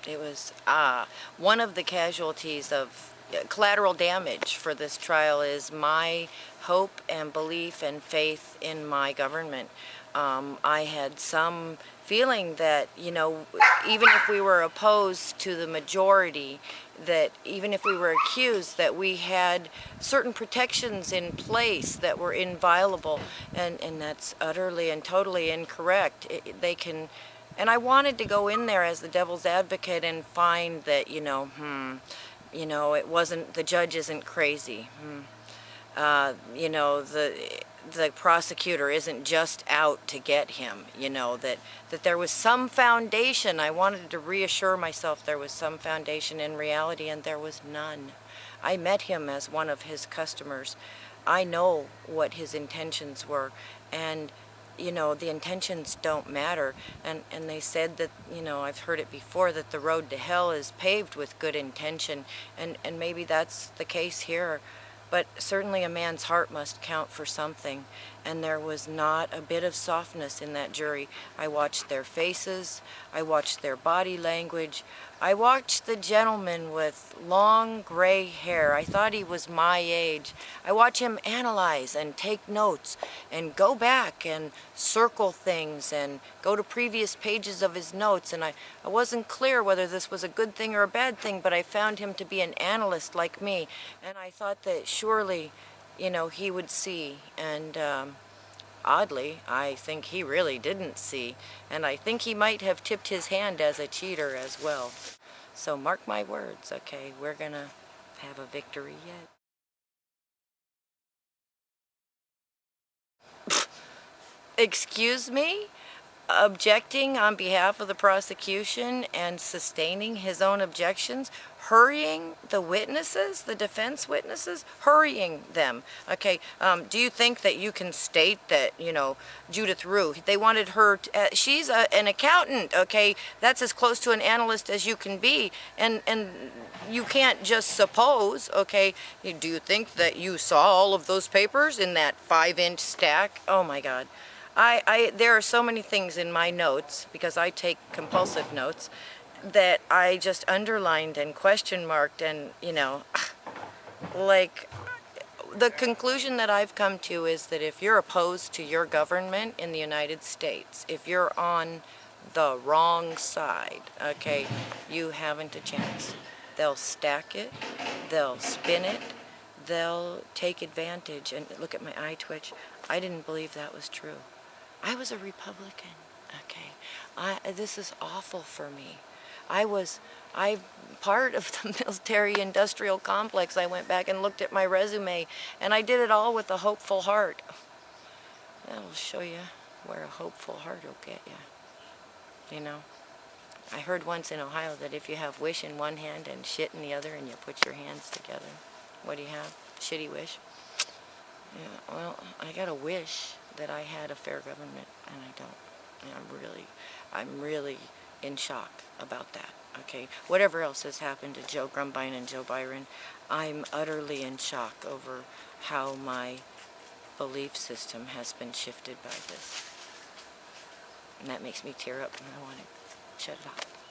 It was one of the casualties of collateral damage for this trial is my hope and belief and faith in my government. I had some feeling that, you know, even if we were opposed to the majority, that even if we were accused, that we had certain protections in place that were inviolable, and that's utterly and totally incorrect. They can, and I wanted to go in there as the devil's advocate and find that, you know, it wasn't, the judge isn't crazy. You know, the prosecutor isn't just out to get him, you know, that there was some foundation. I wanted to reassure myself there was some foundation in reality, and there was none. I met him as one of his customers. I know what his intentions were, and you know, the intentions don't matter. And they said that, you know, I've heard it before, that the road to hell is paved with good intention, and maybe that's the case here. But certainly a man's heart must count for something, and there was not a bit of softness in that jury. I watched their faces, I watched their body language, I watched the gentleman with long gray hair. I thought he was my age. I watched him analyze and take notes and go back and circle things and go to previous pages of his notes, and I wasn't clear whether this was a good thing or a bad thing, but I found him to be an analyst like me, and I thought that surely, you know, he would see, and oddly, I think he really didn't see, and I think he might have tipped his hand as a cheater as well. So mark my words, okay, we're gonna have a victory yet. Excuse me? Objecting on behalf of the prosecution and sustaining his own objections, hurrying the witnesses, the defense witnesses, hurrying them. Okay, do you think that you can state that, you know, Judith Rue, they wanted her, she's an accountant, okay, that's as close to an analyst as you can be, and you can't just suppose, okay, do you think that you saw all of those papers in that 5-inch stack? Oh my God. There are so many things in my notes, because I take compulsive notes, that I just underlined and question marked, and, you know, like, the conclusion that I've come to is that if you're opposed to your government in the United States, if you're on the wrong side, okay, you haven't a chance. They'll stack it, they'll spin it, they'll take advantage, and look at my eye twitch. I didn't believe that was true. I was a Republican, okay. This is awful for me. I'm part of the military-industrial complex. I went back and looked at my resume, and I did it all with a hopeful heart. That'll show you where a hopeful heart will get you. You know, I heard once in Ohio that if you have wish in one hand and shit in the other, and you put your hands together, what do you have? Shitty wish? Yeah, well, I got a wish that I had a fair government, and I don't. And I'm really in shock about that, okay? Whatever else has happened to Joe Grumbine and Joe Byron, I'm utterly in shock over how my belief system has been shifted by this. And that makes me tear up, and I want to shut it off.